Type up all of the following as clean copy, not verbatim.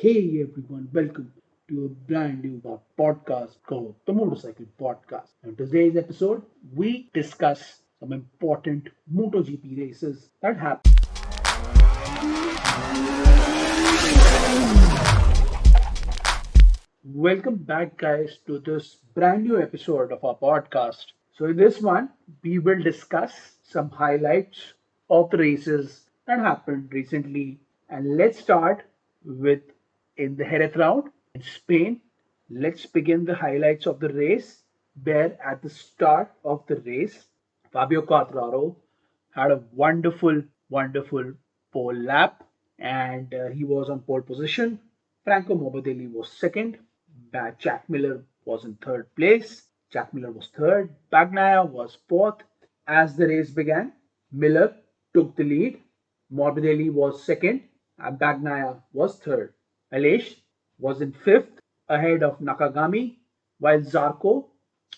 Hey everyone, welcome to a brand new podcast called the Motorcycle Podcast. In today's episode, we discuss some important MotoGP races that happen. Welcome back, guys, to this brand new episode of our podcast. So, in this one, we will discuss some highlights of the races that happened recently. And let's start with in the Jerez round in Spain. Let's begin the highlights of the race, where at the start of the race, Fabio Quartararo had a wonderful pole lap, and he was on pole position. Franco Morbidelli was second. Jack Miller was in third place. Jack Miller was third. Bagnaia was fourth. As the race began, Miller took the lead. Morbidelli was second, and Bagnaia was third. Aleix was in fifth, ahead of Nakagami, while Zarco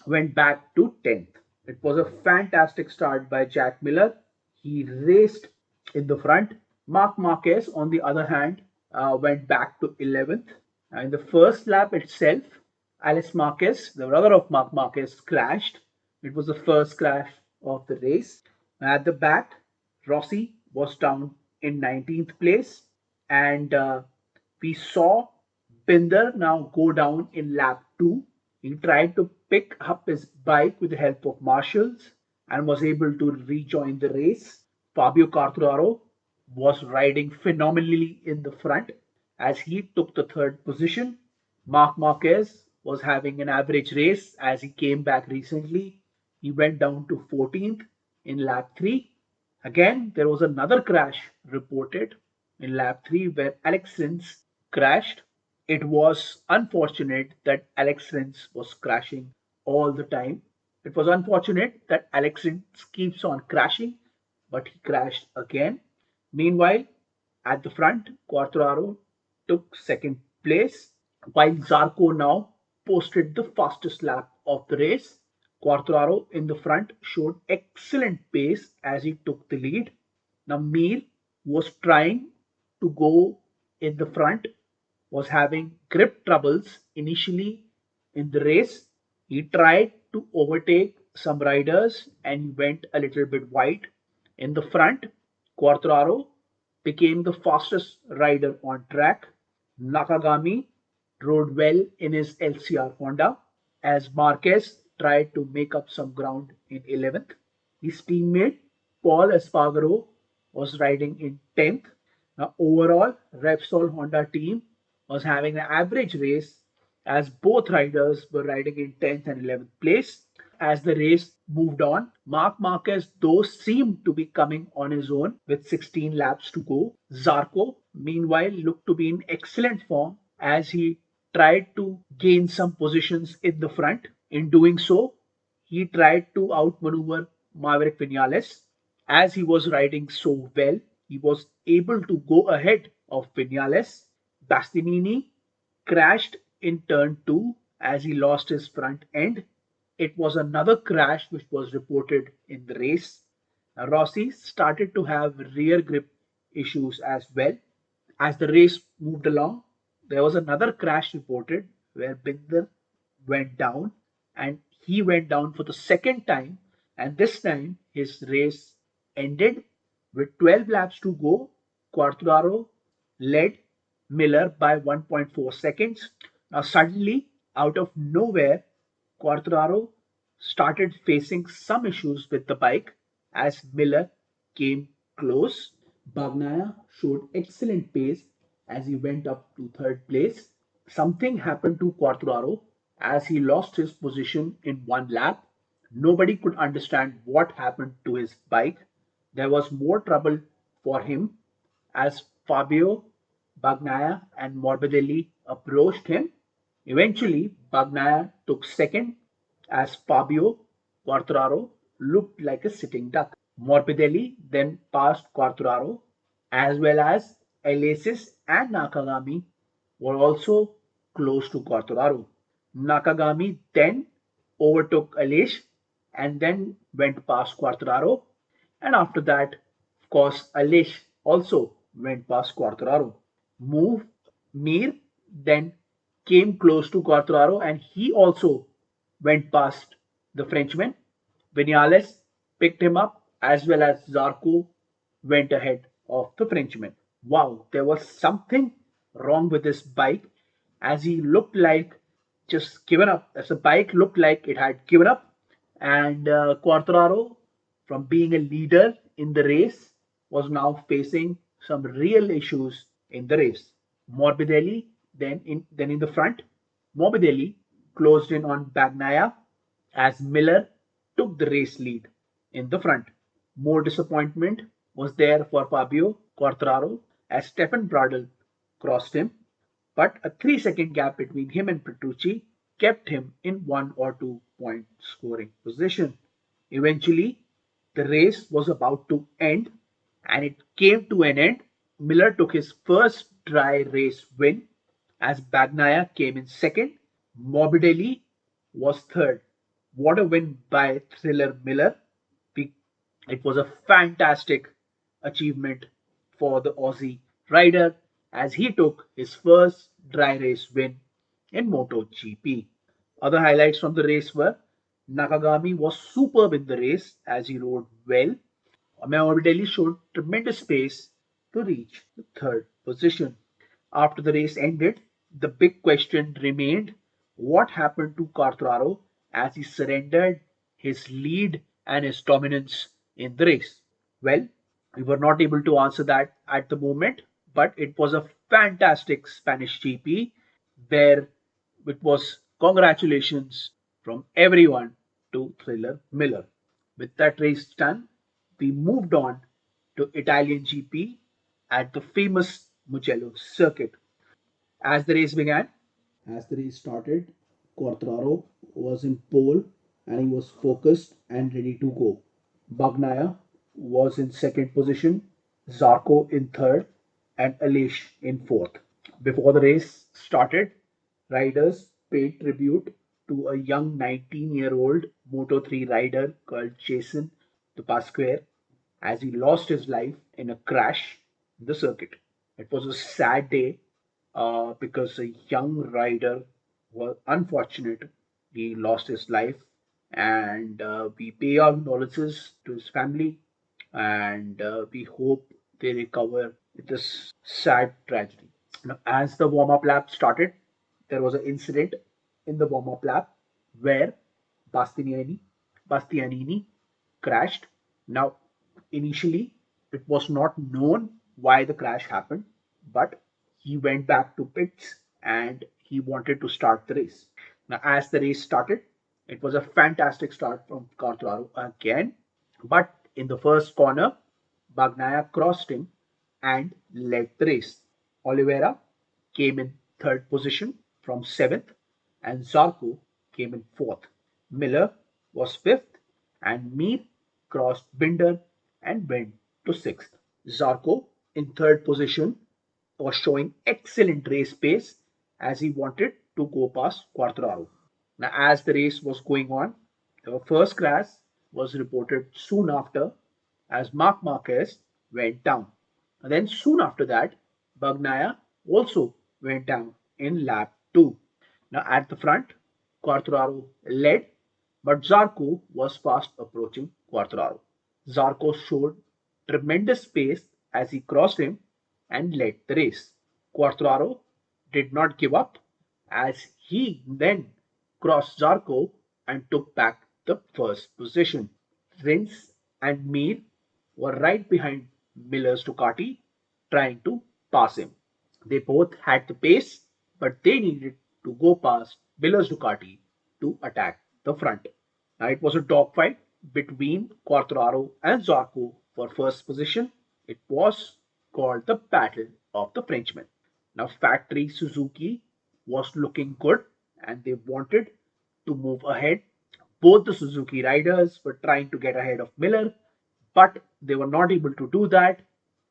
went back to 10th. It was a fantastic start by Jack Miller. He raced in the front. Marc Marquez, on the other hand, went back to 11th. In the first lap itself, Alex Marquez, the brother of Marc Marquez, crashed. It was the first crash of the race. At the back, Rossi was down in 19th place, and we saw Binder now go down in lap 2. He tried to pick up his bike with the help of marshals and was able to rejoin the race. Fabio Quartararo was riding phenomenally in the front as he took the third position. Marc Marquez was having an average race as he came back recently. He went down to 14th in lap 3. Again, there was another crash reported in lap 3 where Alex Rins crashed. It was unfortunate that Alex Rins was crashing all the time. It was unfortunate that Alex Rins keeps on crashing, but he crashed again. Meanwhile, at the front, Quartararo took second place, while Zarco now posted the fastest lap of the race. Quartararo in the front showed excellent pace as he took the lead. Now Mir was trying to go in the front, was having grip troubles initially in the race. He tried to overtake some riders and went a little bit wide. In the front, Quartararo became the fastest rider on track. Nakagami rode well in his LCR Honda as Marquez tried to make up some ground in 11th. His teammate Paul Espargaro was riding in 10th. Now, overall, Repsol Honda team was having an average race as both riders were riding in 10th and 11th place. As the race moved on, Marc Marquez, though, seemed to be coming on his own with 16 laps to go. Zarco, meanwhile, looked to be in excellent form as he tried to gain some positions in the front. In doing so, he tried to outmaneuver Maverick Vinales. As he was riding so well, he was able to go ahead of Vinales. Bastianini crashed in turn 2 as he lost his front end. It was another crash which was reported in the race. Rossi started to have rear grip issues as well. As the race moved along, there was another crash reported where Binder went down and he went down for the second time, and this time his race ended with 12 laps to go. Quartararo led Miller by 1.4 seconds. Now, suddenly, out of nowhere, Quartararo started facing some issues with the bike as Miller came close. Bagnaia showed excellent pace as he went up to third place. Something happened to Quartararo as he lost his position in one lap. Nobody could understand what happened to his bike. There was more trouble for him as Fabio, Bagnaia, and Morbidelli approached him. Eventually, Bagnaia took second as Fabio Quartararo looked like a sitting duck. Morbidelli then passed Quartararo as well as Aleix and Nakagami were also close to Quartararo. Nakagami then overtook Aleix and then went past Quartararo. And after that, of course, Aleix also went past Quartararo. Move Mir then came close to Quartararo and he also went past the Frenchman. Vinales picked him up as well as Zarco went ahead of the Frenchman. Wow, there was something wrong with this bike as he looked like just given up. As the bike looked like it had given up, and Quartararo, from being a leader in the race, was now facing some real issues in the race. Morbidelli then in the front. Morbidelli closed in on Bagnaia as Miller took the race lead in the front. More disappointment was there for Fabio Quartararo as Stefan Bradl crossed him, but a 3-second gap between him and Petrucci kept him in 1 or 2 point scoring position. Eventually, the race was about to end and it came to an end. Miller took his first dry race win as Bagnaia came in second. Morbidelli was third. What a win by Thriller Miller. It was a fantastic achievement for the Aussie rider as he took his first dry race win in MotoGP. Other highlights from the race were Nakagami was superb in the race as he rode well. Morbidelli showed tremendous pace to reach the third position. After the race ended, the big question remained what happened to Quartararo as he surrendered his lead and his dominance in the race? Well, we were not able to answer that at the moment, but it was a fantastic Spanish GP where it was congratulations from everyone to Thriller Miller. With that race done, we moved on to Italian GP at the famous Mugello circuit. As the race began, as the race started, Quartararo was in pole and he was focused and ready to go. Bagnaia was in second position, Zarco in third, and Alish in fourth. Before the race started, riders paid tribute to a young 19-year-old Moto3 rider called Jason Dupasquer as he lost his life in a crash in the circuit. It was a sad day because a young rider was unfortunate. He lost his life, and we pay our condolences to his family, and we hope they recover with this sad tragedy. Now, as the warm-up lap started, there was an incident in the warm-up lap where Bastianini, Bastianini crashed. Now, initially, it was not known why the crash happened, but he went back to pits and he wanted to start the race. Now, as the race started, it was a fantastic start from Quartararo again, but in the first corner, Bagnaia crossed him and led the race. Oliveira came in third position from seventh, and Zarco came in fourth. Miller was fifth, and Mir crossed Binder and went to sixth. Zarco in third position was showing excellent race pace as he wanted to go past Quartararo. Now, as the race was going on, the first crash was reported soon after as Marc Marquez went down. And then soon after that, Bagnaia also went down in lap 2. Now at the front, Quartararo led, but Zarco was fast approaching Quartararo. Zarco showed tremendous pace as he crossed him and led the race. Quartararo did not give up as he then crossed Zarco and took back the first position. Rins and Mir were right behind Miller's Ducati, trying to pass him. They both had the pace, but they needed to go past Miller's Ducati to attack the front. Now it was a dogfight between Quartararo and Zarco for first position. It was called the Battle of the Frenchmen. Now factory Suzuki was looking good and they wanted to move ahead. Both the Suzuki riders were trying to get ahead of Miller, but they were not able to do that,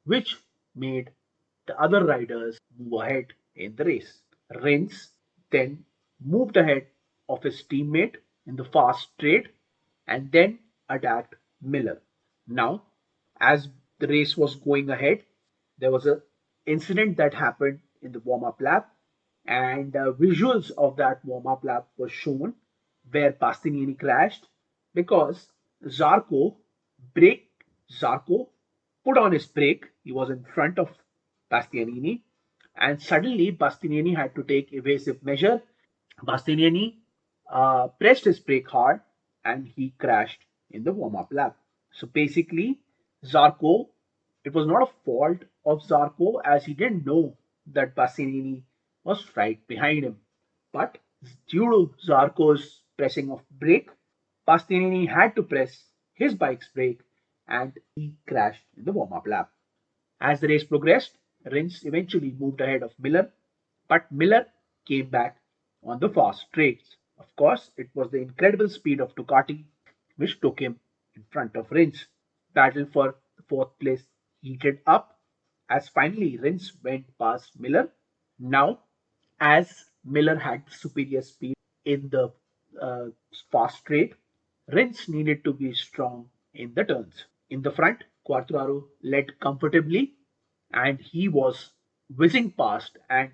which made the other riders move ahead in the race. Rins then moved ahead of his teammate in the fast straight and then attacked Miller. Now, as the race was going ahead, there was an incident that happened in the warm-up lap, and visuals of that warm-up lap were shown where Bastianini crashed because Zarco braked. Zarco put on his brake. He was in front of Bastianini, and suddenly Bastianini had to take evasive measure. Bastianini pressed his brake hard and he crashed in the warm-up lap. So basically, Zarco, it was not a fault of Zarco as he didn't know that Bastianini was right behind him. But due to Zarco's pressing of brake, Bastianini had to press his bike's brake and he crashed in the warm-up lap. As the race progressed, Rins eventually moved ahead of Miller, but Miller came back on the fast straights. Of course, it was the incredible speed of Ducati which took him in front of Rins. Battle for the fourth place heated up as finally Rins went past Miller. Now, as Miller had superior speed in the uh, fast straight, Rins needed to be strong in the turns. In the front, Quartararo led comfortably and he was whizzing past and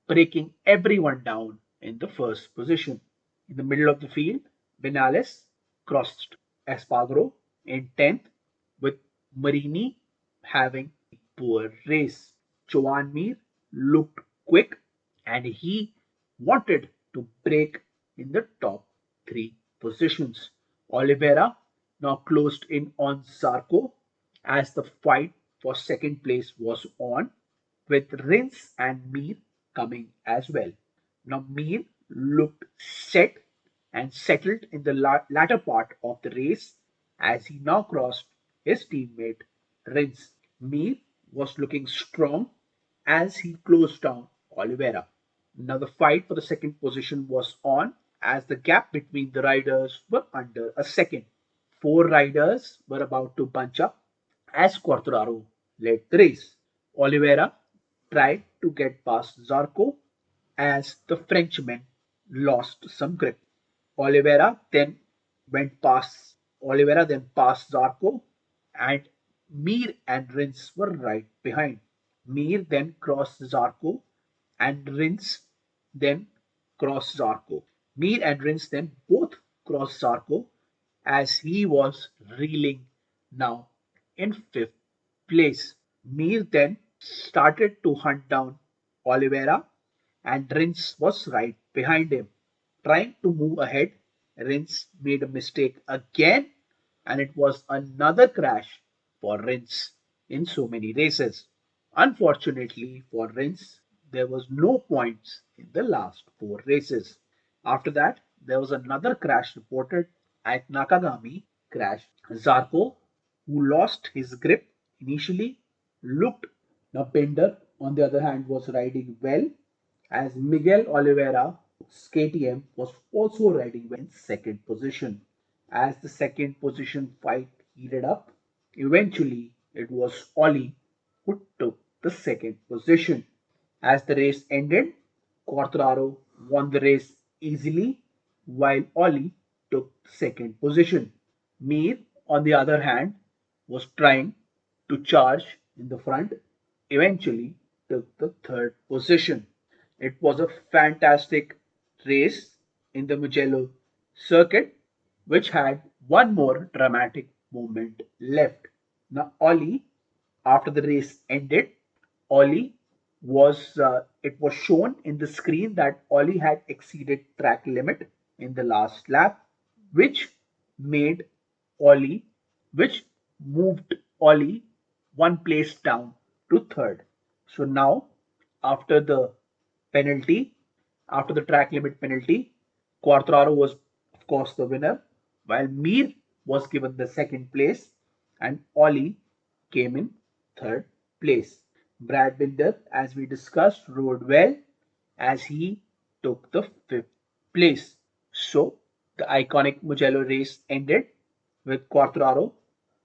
breaking everyone down in the first position. In the middle of the field, Vinales crossed Espargaro in 10th with Marini having a poor race. Joan Mir looked quick and he wanted to break in the top three positions. Oliveira now closed in on Zarco as the fight for second place was on, with Rins and Mir coming as well. Now Mir looked set and settled in the latter part of the race as he now crossed his teammate Rins. Mir was looking strong as he closed down Oliveira. Now the fight for the second position was on as the gap between the riders were under a second. Four riders were about to bunch up as Quartararo led the race. Oliveira tried to get past Zarco as the Frenchman lost some grip. Oliveira then Oliveira then passed Zarco and Mir and Rins were right behind. Mir then crossed Zarco and Rins then crossed Zarco. Mir and Rins then both crossed Zarco as he was reeling now in fifth place. Mir then started to hunt down Oliveira and Rins was right behind him. Trying to move ahead, Rins made a mistake again and it was another crash for Rins in so many races. Unfortunately for Rins, there was no points in the last four races. After that, there was another crash reported at Nakagami crash. Zarco, who lost his grip initially, looked. Now Pinder, on the other hand, was riding well as Miguel Oliveira's KTM was also riding well in second position. As the second position fight heated up, eventually it was Oli who took the second position. As the race ended, Quartararo won the race easily while Oli took second position. Mir, on the other hand, was trying to charge in the front, eventually took the third position. It was a fantastic race in the Mugello circuit, which had one more dramatic moment left. Now, Oli, after the race ended, Oli it was shown in the screen that Oli had exceeded track limit in the last lap, which made Oli, which moved Oli one place down to third. So now, after the penalty, after the track limit penalty, Quartararo was, of course, the winner, while Mir was given the second place and Oli came in third place. Brad Binder, as we discussed, rode well as he took the fifth place. So the iconic Mugello race ended with Quartararo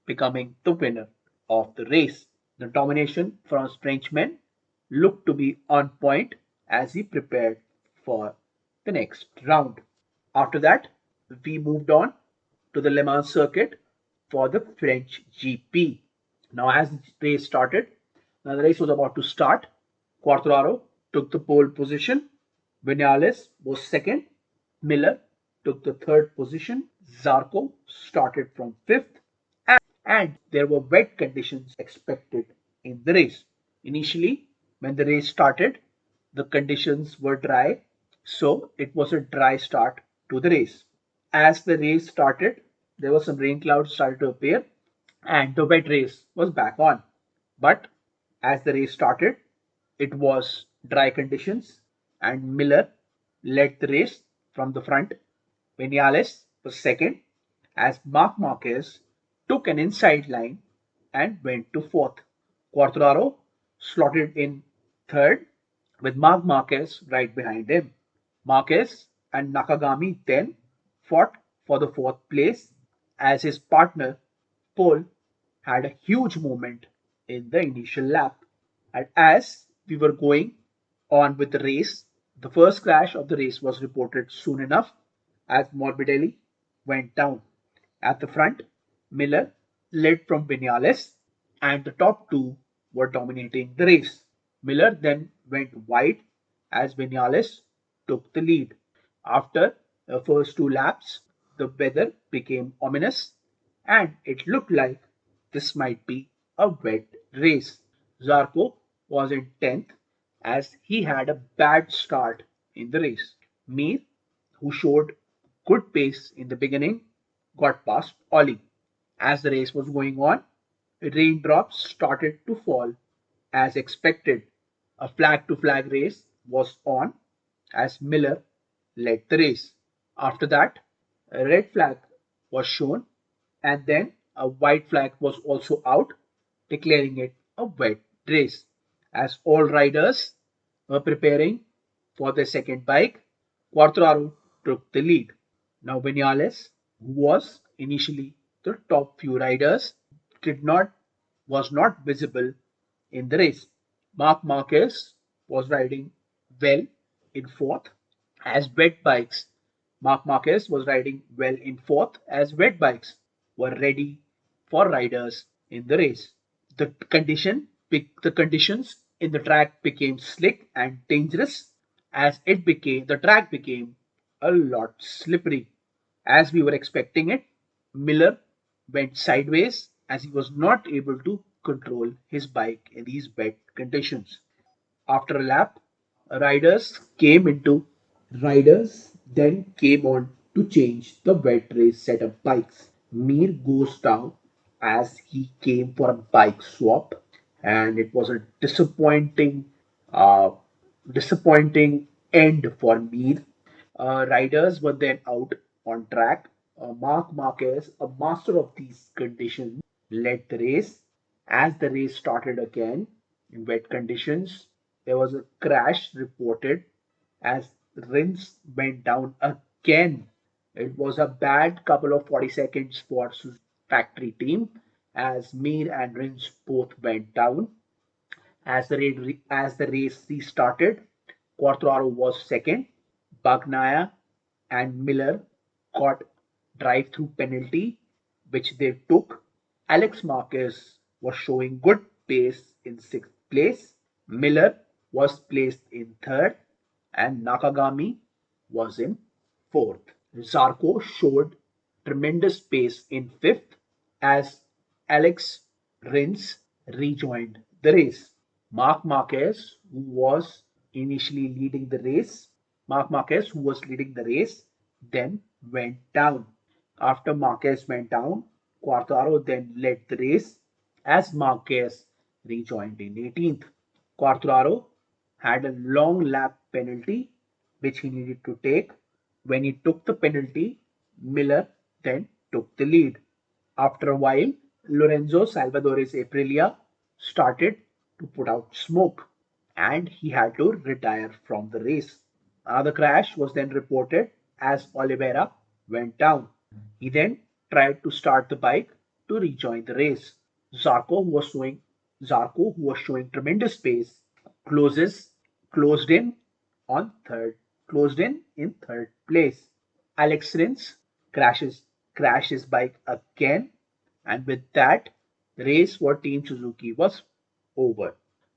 becoming the winner of the race. The domination from Frenchman looked to be on point as he prepared for the next round. After that, we moved on to the Le Mans circuit for the French GP. Now, as the race started, now the race was about to start. Quartararo took the pole position. Vinales was second. Miller took the third position. Zarco started from fifth. And there were wet conditions expected in the race. Initially, when the race started, the conditions were dry, so it was a dry start to the race. As the race started, there was some rain clouds started to appear, and the wet race was back on. But as the race started, it was dry conditions, and Miller led the race from the front. Vinales was second, as Marc Marquez took an inside line and went to fourth. Quartararo slotted in third, with Marc Marquez right behind him. Marquez and Nakagami then fought for the fourth place, as his partner Paul had a huge moment in the initial lap. And as we were going on with the race, the first crash of the race was reported soon enough, as Morbidelli went down. At the front, Miller led from Vinales, and the top two were dominating the race. Miller then went wide as Vinales took the lead. After the first two laps, the weather became ominous, and it looked like this might be a wet race. Zarco was in 10th, as he had a bad start in the race. Mir, who showed good pace in the beginning, got past Ollie. As the race was going on, raindrops started to fall as expected. A flag to flag race was on as Miller led the race. After that, a red flag was shown, and then a white flag was also out, declaring it a wet race. As all riders were preparing for their second bike, Quartararo took the lead. Now Vinales, who was initially the top few riders, did not was not visible in the race. Marc Marquez was riding well in fourth as wet bikes. Marc Marquez was riding well in fourth as wet bikes were ready for riders in the race. The conditions in the track became slick and dangerous as the track became a lot slippery. As we were expecting it, Miller went sideways as he was not able to control his bike in these wet conditions. After a lap, riders came into riders then came on to change the wet race setup bikes. Mir goes down as he came for a bike swap, and it was a uh, disappointing end for Mir. Riders were then out on track. Marc Marquez, a master of these conditions, led the race. As the race started again in wet conditions, there was a crash reported as Rins went down again. It was a bad couple of 40 seconds for Suzuki factory team as Mir and Rins both went down. As the race restarted, Quartararo was second. Bagnaia and Miller got drive-through penalty, which they took. Alex Marquez was showing good pace in sixth place. Miller was placed in third, and Nakagami was in fourth. Zarco showed tremendous pace in fifth as Alex Rins rejoined the race. Marc Marquez, who was initially leading the race, Marc Marquez, who was leading the race, then went down. After Marquez went down, Quartaro then led the race as Marquez rejoined in 18th. Quartararo had a long lap penalty which he needed to take. When he took the penalty, Miller then took the lead. After a while, Lorenzo Salvadore's Aprilia started to put out smoke and he had to retire from the race. Another crash was then reported as Oliveira went down. He then tried to start the bike to rejoin the race. Zarco, who was showing tremendous pace, closes closed in on third closed in third place. Alex Rins crashed his bike again, and with that, the race for Team Suzuki was over.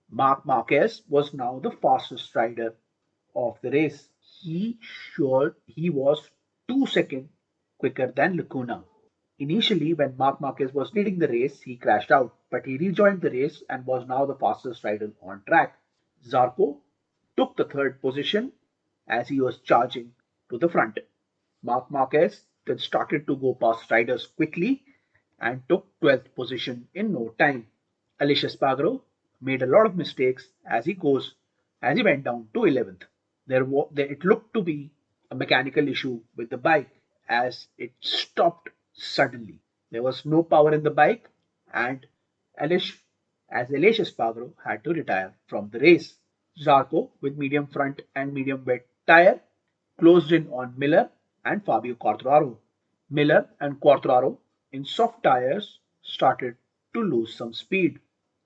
Marc Marquez was now the fastest rider of the race. He was 2 seconds quicker than Lacuna. Initially, when Marc Marquez was leading the race, he crashed out, but he rejoined the race and was now the fastest rider on track. Zarco took the third position as he was charging to the front. Marc Marquez then started to go past riders quickly and took 12th position in no time. Aleix Espargaro made a lot of mistakes as he went down to 11th. It looked to be a mechanical issue with the bike as it stopped suddenly. There was no power in the bike, and Aleix, Aleix Espargaro had to retire from the race. Zarco, with medium front and medium wet tire, closed in on Miller and Fabio Quartararo. Miller and Quartararo, in soft tires, started to lose some speed.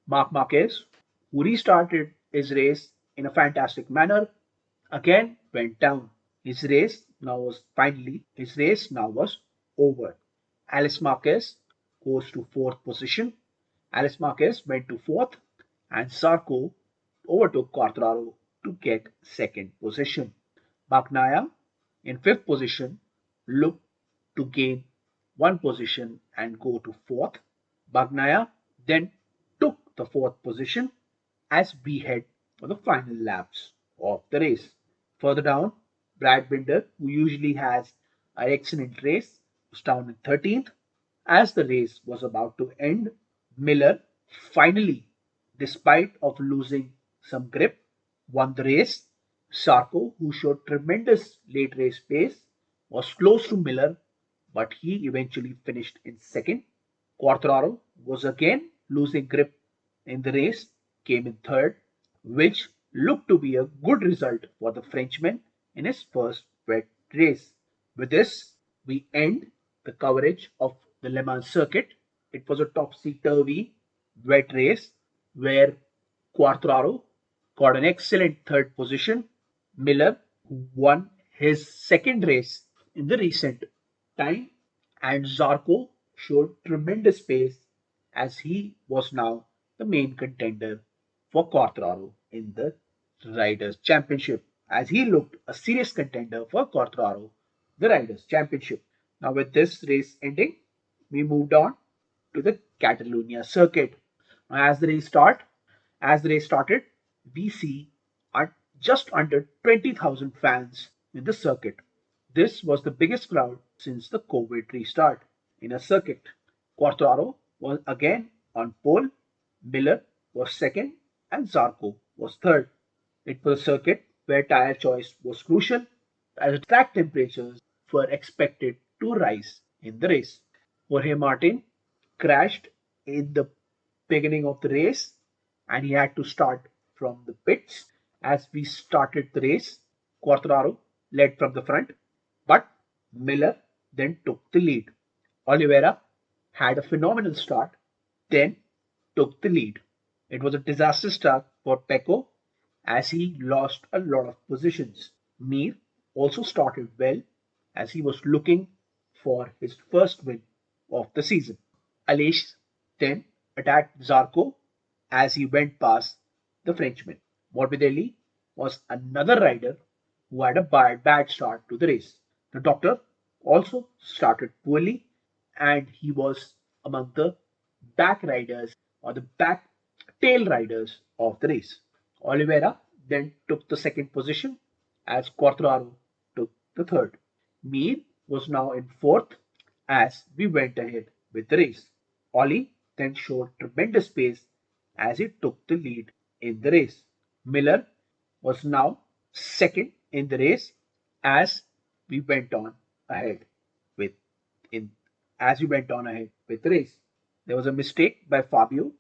Marc Marquez, who restarted his race in a fantastic manner, again went down. His race now was over. Alice Marquez goes to fourth position. Alice Marquez went to fourth, and Sarko overtook Quartararo to get second position. Bagnaia in fifth position looked to gain one position and go to fourth. Bagnaia then took the fourth position as we head for the final laps of the race. Further down, Brad Binder, who usually has an excellent race, was down in 13th. As the race was about to end, Miller finally, despite of losing some grip, won the race. Sarko, who showed tremendous late race pace, was close to Miller, but he eventually finished in second. Quartararo was again losing grip in the race, came in third, which looked to be a good result for the Frenchman in his first wet race. With this, we end the coverage of the Le Mans circuit. It was a topsy-turvy wet race where Quartararo got an excellent third position. Miller, who won his second race in the recent time, and Zarco showed tremendous pace as he was now the main contender for Quartararo in the Riders' Championship, as he looked a serious contender for Quartararo, the Riders' Championship. Now, with this race ending, we moved on to the Catalunya circuit. Now, as the race started, we see just under 20,000 fans in the circuit. This was the biggest crowd since the COVID restart in a circuit. Quartararo was again on pole, Miller was second, and Zarco was third. It was a circuit where tire choice was crucial as track temperatures were expected to rise in the race. Jorge Martin crashed in the beginning of the race and he had to start from the pits. As we started the race, Quartararo led from the front, but Miller then took the lead. Oliveira had a phenomenal start, then took the lead. It was a disaster start for Pecco as he lost a lot of positions. Mir also started well as he was looking for his first win of the season. Aleix then attacked Zarco as he went past the Frenchman. Morbidelli was another rider who had a bad start to the race. The doctor also started poorly and he was among the back riders or the back tail riders of the race. Oliveira then took the second position as Quartararo took the third. Mir was now in fourth as we went ahead with the race. Ollie then showed tremendous pace as he took the lead in the race. Miller was now second in the race as we went on ahead with in as we went on ahead with the race. There was a mistake by Fabio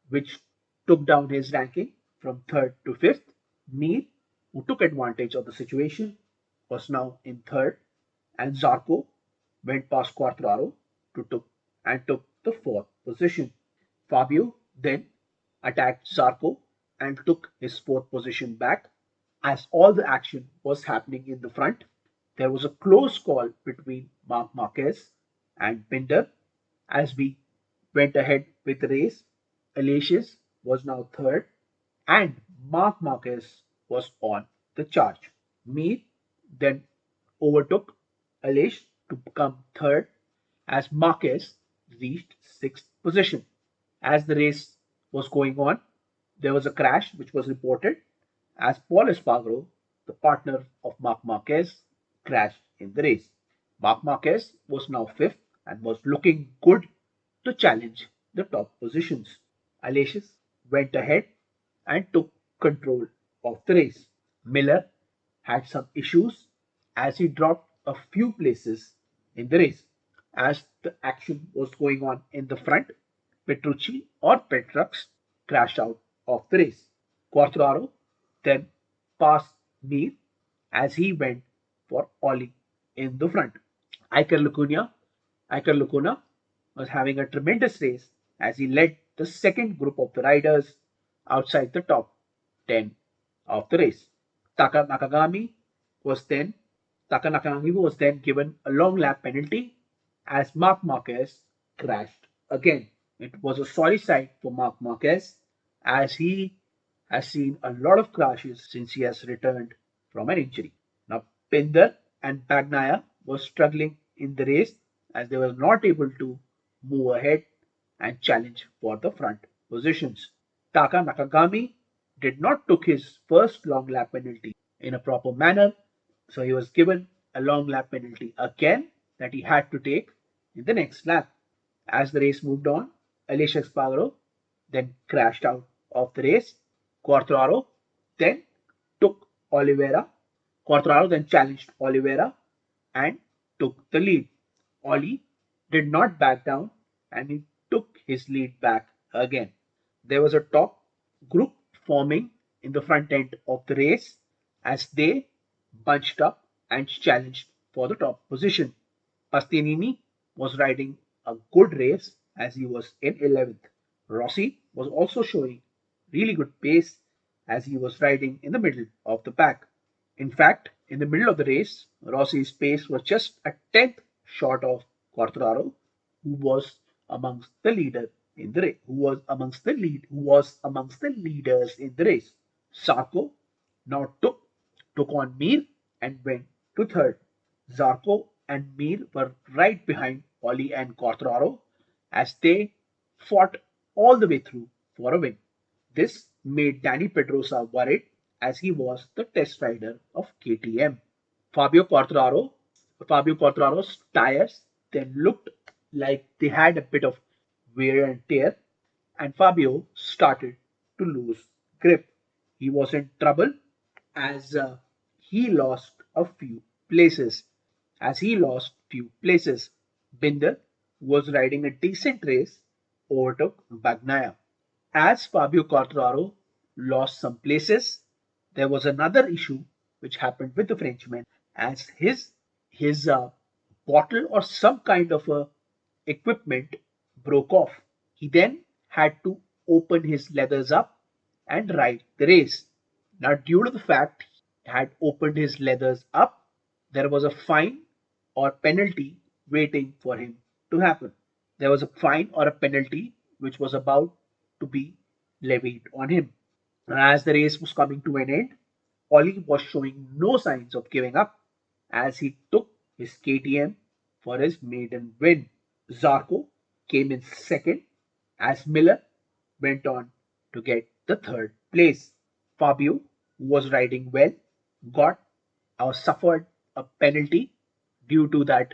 which took down his ranking from third to fifth. Mir, who took advantage of the situation, was now in third, and Zarco went past Quartararo took the fourth position. Fabio then attacked Zarco and took his fourth position back. As all the action was happening in the front, there was a close call between Marc Marquez and Binder as we went ahead with the race. Aleix was now third, and Marc Marquez was on the charge. Mir then overtook Aleix to become third as Marquez reached sixth position. As the race was going on, there was a crash which was reported as Paul Espargaro, the partner of Marc Marquez, crashed in the race. Marc Marquez was now fifth and was looking good to challenge the top positions. Aleix went ahead and took control of the race. Miller had some issues as he dropped a few places in the race. As the action was going on in the front, Petrucci or Petrux crashed out of the race. Quartararo then passed Mir as he went for Ollie in the front. Iker Lacuna, Iker Lacuna was having a tremendous race as he led the second group of the riders outside the top 10 of the race. Taka Nakagami was then Taka Nakagami was then given a long lap penalty as Marc Marquez crashed again. It was a sorry sight for Marc Marquez as he has seen a lot of crashes since he has returned from an injury. Now Pinder and Bagnaia were struggling in the race as they were not able to move ahead and challenge for the front positions. Taka Nakagami did not took his first long lap penalty in a proper manner, so he was given a long lap penalty again that he had to take in the next lap. As the race moved on, Aleix Espargaro then crashed out of the race. Quartararo then took Oliveira. Quartararo then challenged Oliveira and took the lead. Oli did not back down and he took his lead back again. There was a top group forming in the front end of the race as they bunched up and challenged for the top position. Bastianini was riding a good race as he was in 11th. Rossi was also showing really good pace as he was riding in the middle of the pack. In fact, in the middle of the race, Rossi's pace was just a tenth short of Quartararo, who was amongst the leader in the race, who was amongst the leaders in the race. Sarko now took on Mir and went to third. Zarco and Mir were right behind Oli and Quartararo as they fought all the way through for a win. This made Danny Pedrosa worried as he was the test rider of KTM. Fabio Quartararo, Fabio Quartararo's tires then looked like they had a bit of wear and tear, and Fabio started to lose grip. He was in trouble as he lost a few places. As he lost few places, Binder, who was riding a decent race, overtook Bagnaia. As Fabio Quartararo lost some places, there was another issue which happened with the Frenchman as his bottle or some kind of a equipment broke off. He then had to open his leathers up and ride the race. Now, due to the fact he had opened his leathers up, there was a fine or penalty waiting for him to happen. There was a fine or a penalty which was about to be levied on him. As the race was coming to an end, Ollie was showing no signs of giving up as he took his KTM for his maiden win. Zarco came in second as Miller went on to get the third place. Fabio, who was riding well, got or suffered a penalty due to that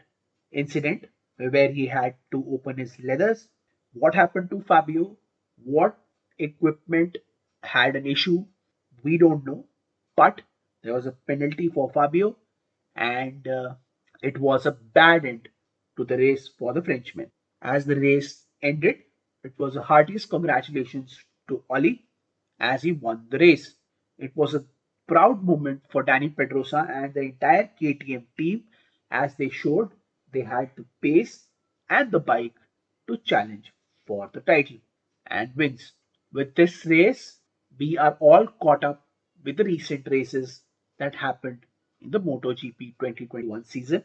incident where he had to open his leathers. What happened to Fabio? What equipment had an issue? We don't know. But there was a penalty for Fabio, and it was a bad end to the race for the Frenchman. As the race ended, it was the heartiest congratulations to Oli as he won the race. It was a proud moment for Danny Pedrosa and the entire KTM team as they showed they had the pace and the bike to challenge for the title and wins. With this race, we are all caught up with the recent races that happened in the MotoGP 2021 season.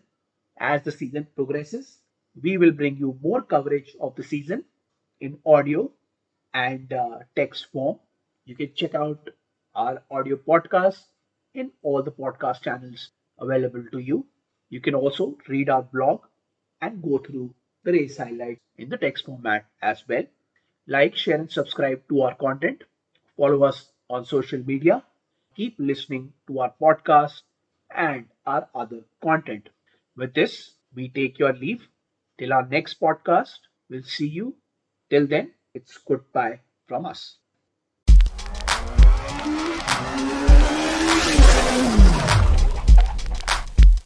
As the season progresses, we will bring you more coverage of the season in audio and text form. You can check out our audio podcast in all the podcast channels available to you. You can also read our blog and go through the race highlights in the text format as well. Like, share, and subscribe to our content. Follow us on social media. Keep listening to our podcast and our other content. With this, we take your leave. Till our next podcast, we'll see you. Till then, it's goodbye from us.